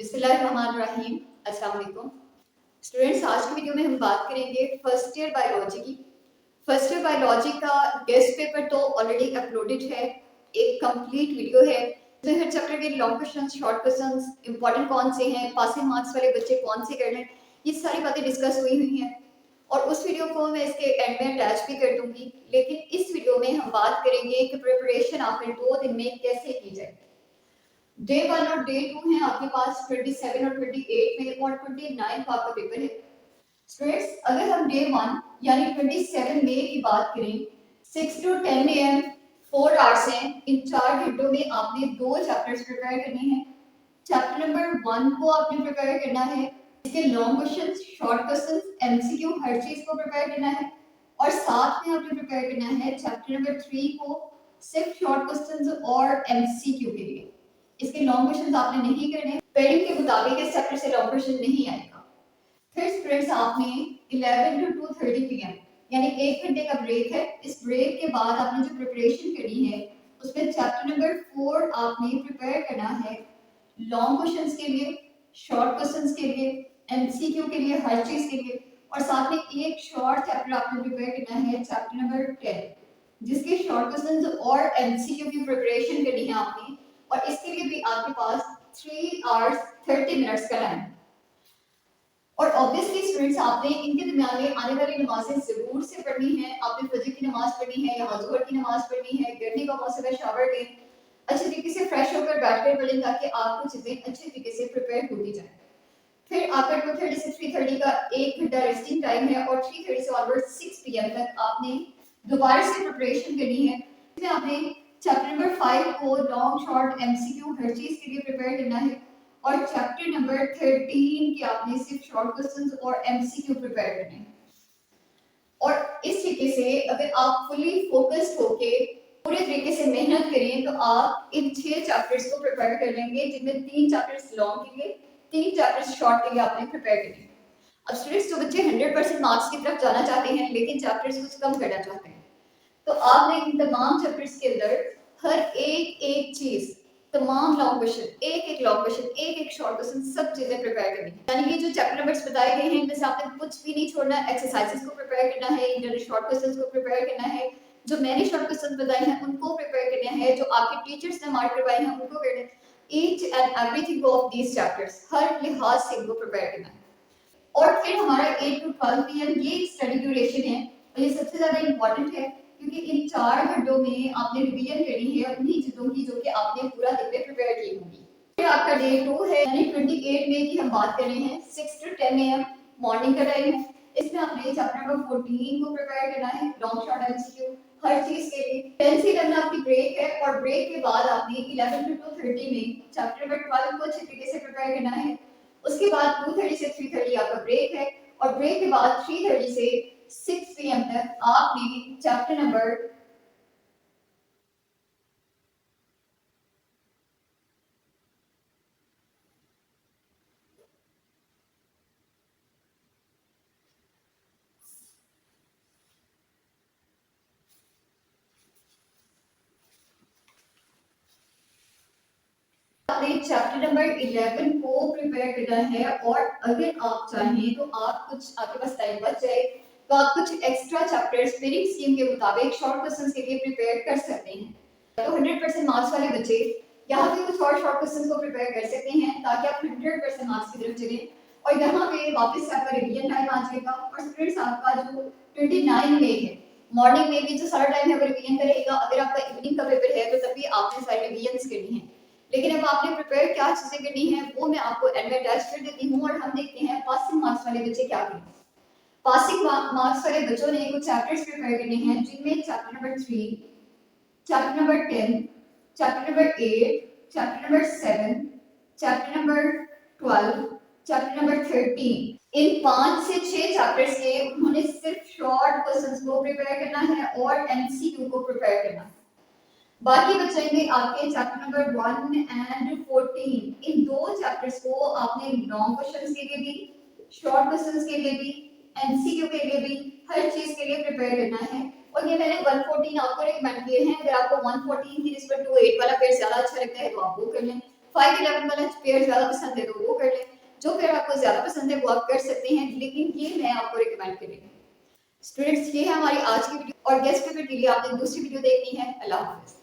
बिस्मिल्लाहिर्रहमानिर्रहीम। अस्सलाम वालेकुम स्टूडेंट्स। आज की वीडियो में हम बात करेंगे फर्स्ट ईयर बायोलॉजी की। फर्स्ट ईयर बायोलॉजी का टेस्ट पेपर तो ऑलरेडी अपलोडेड है, एक कंप्लीट वीडियो है जिसमें हर चैप्टर के long questions, short questions, important कौन से हैं, पासिंग मार्क्स वाले बच्चे कौन से कर रहे हैं, ये सारी बातें डिस्कस हुई हैं और उस वीडियो को मैं इसके एंड में अटैच भी कर दूंगी। लेकिन इस वीडियो में हम बात करेंगे कि प्रिपरेशन आखिर 2 दिन में कैसे की जाए। डे 1 और डे 2 है आपके पास 27 और 28 में, और 29 को आपका पेपर है। स्टूडेंट्स, अगर हम डे 1 यानी 27 मई की बात करें, 6 to 10 AM 4 आवर्स हैं। इन 4 घंटों में आपने 2 चैप्टर्स प्रिपेयर करने हैं। चैप्टर नंबर 1 को आपने प्रिपेयर करना है, इसके long questions, short questions, MCQ हर चीज को प्रिपेयर करना है। और साथ में आपने प्रिपेयर करना है चैप्टर नंबर 3 को सिर्फ शॉर्ट क्वेश्चंस और एमसीक्यू के लिए। इसके लॉन्ग क्वेश्चंस आपने नहीं करने, पेडिंग के मुताबिक इस चैप्टर से लॉन्ग क्वेश्चन नहीं आएगा। फिर स्टूडेंट्स आपने 11 to 2:30 PM यानी 1 घंटे का ब्रेक है। इस ब्रेक के बाद आपने जो प्रिपरेशन करनी है उसमें चैप्टर नंबर 4 आपने प्रिपेयर करना है लॉन्ग क्वेश्चंस के लिए, शॉर्ट क्वेश्चंस के लिए, एमसीक्यू के लिए, हर चीज के लिए। और साथ में एक शॉर्ट चैप्टर आपने प्रिपेयर करना है चैप्टर नंबर 10, जिसके शॉर्ट क्वेश्चंस और एमसीक्यू की प्रिपरेशन करनी है आपने। और इसके लिए भी आपके पास 3 hours 30 minutes का टाइम। और ऑब्वियसली स्टूडेंट्स आपने इनके दरमियान में आने वाली नमाजें जरूर से पढ़नी है। आपने फजर की नमाज पढ़नी है या ज़ोहर की नमाज पढ़नी है, गर्मी का मौसम है, शावर लें, अच्छे तरीके से फ्रेश होकर बैठकर पढ़ें ताकि आपको चीजें अच्छे तरीके से प्रिपेयर होती जाए। फिर आपका 2:30 से 3:30 का 1 घंटा रेस्टिंग टाइम है और 3:30 से ऑनवर्ड 6 PM तक आपने दोबारा से प्रिपरेशन करनी है। इसमें आपने चैप्टर नंबर 5 को लॉन्ग, शॉर्ट, एमसीक्यू हर चीज के लिए प्रिपेयर करना है। और चैप्टर नंबर 13 के आपने सिर्फ शॉर्ट क्वेश्चंस और एमसीक्यू प्रिपेयर करने हैं। और इस तरीके से अगर आप फुली फोकस्ड होके पूरे तरीके से मेहनत करें तो आप इन 6 चैप्टर्स को प्रिपेयर कर लेंगे, जिनमें 3 चैप्टर्स लॉन्ग के लिए, 3 चैप्टर्स शॉर्ट के लिए आपने प्रिपेयर करने हैं। अब स्टूडेंट्स, जो बच्चे 100% मार्क्स की तरफ जाना चाहते हैं लेकिन चैप्टर्स कुछ कम करना चाहते हैं, तो आपने इन तमाम चैप्टर्स के अंदर हर एक चीज, तमाम लॉन्ग क्वेश्चन, एक लॉन्ग क्वेश्चन, एक शॉर्ट क्वेश्चन, सब चीजें प्रिपेयर करनी है। यानी ये जो चैप्टर नंबर्स बताए गए हैं इनमें से आपने कुछ भी नहीं छोड़ना। एक्सरसाइजेस को प्रिपेयर करना है, इंटरनल शॉर्ट क्वेश्चंस को प्रिपेयर करना है, जो मैंने शॉर्ट क्वेश्चन बताए हैं उनको प्रिपेयर करना है, जो आपके टीचर्स ने मार्क करवाए हैं उनको करना है। Each and everything of these chapters हर लिहाज से इनको प्रिपेयर करना है। और फिर हमारा 8 to 12 PM ये स्टडी ड्यूरेशन है और ये सबसे ज्यादा इंपॉर्टेंट है क्योंकि इन 4 घंटों में आपने रिवीजन करनी है उन्हीं चीजों की जो कि आपने पूरा दिन में प्रिपेयर की होगी। फिर आपका डे 2 है यानी 28 मई की हम बात कर रहे हैं। 6 to 10 AM मॉर्निंग का टाइम है। इसमें आपने चैप्टर नंबर 14 को प्रिपेयर करना है, लॉन्ग, शॉर्ट, एमसीक्यू हर चीज के लिए। 10 से 11 आपकी ब्रेक है और ब्रेक के बाद आपने 11 to 2:30 में चैप्टर नंबर 12 को अच्छे तरीके से प्रिपेयर करना है। उसके बाद 2:30 से 3:30 आपका ब्रेक है और ब्रेक के बाद 3:30 से 6 PM तक आपने चैप्टर नंबर चैप्टर नंबर 11 को प्रिपेयर करना है। और अगर आप चाहें तो आप कुछ, आपके पास टाइम बच जाए तो आप कुछ एक्स्ट्रा चैप्टर्स मेरिट स्कीम के मुताबिक शॉर्ट क्वेश्चंस के लिए प्रिपेयर कर सकते हैं। तो 100% मार्क्स वाले बच्चे यहाँ पे कुछ और शॉर्ट क्वेश्चंस को प्रिपेयर कर सकते हैं ताकि आप 100% मार्क्स की तरफ चलें। और यहाँ पे वापस से आपका रिवीजन टाइम आ जाएगा। और स्टूडेंट्स, आपका जो 29 में है मॉर्निंग में भी जो सारा टाइम है वो रिवीजन करेगा। अगर आपका इवनिंग का पेपर है तो तब भी आपने सारी रिवीजन करनी है। लेकिन अब आपने प्रिपेयर क्या चीजें करनी है वो मैं आपको एंड में अटैच कर देती हूँ। और हम देखते हैं पासिंग मार्क्स वाले बच्चे क्या करें। पासिंग मार्क्स वाले बच्चों ने कुछ चैप्टर्स प्रिपेयर करने हैं जिनमें chapter number 3, chapter number 10, chapter number 8, chapter number 7, chapter number 12, chapter number 13। इन 5 से 6 चैप्टर्स के उन्होंने सिर्फ शॉर्ट क्वेश्चंस को प्रिपेयर करना है और एमसीक्यू को प्रिपेयर करना है। बाकी बचेंगे आपके chapter number 1 and 14। In 2 chapters को आपने लॉन्ग क्वेश्चंस के लिए भी, शॉर्ट क्वेश्चंस के लिए भी, एमसीक्यू के लिए भी, हर चीज के लिए प्रिपेयर करना है। और ये मैंने 114 आपको रिकमेंड किए हैं। अगर आपको 114 की निस्बत 28 वाला पेज ज्यादा अच्छा लगता है तो आप वो कर लें। 5-11 वाला पेयर ज़्यादा पसंद है तो वो कर लें, जो पेयर आपको ज़्यादा पसंद है वो आप कर सकते हैं, लेकिन ये मैं आपको रिकमेंड करूँगी। स्टूडेंट्स, ये है हमारी आज की वीडियो और गेस्ट पेपर के लिए आपने दूसरी वीडियो देखनी है। अल्लाह हाफ़िज़।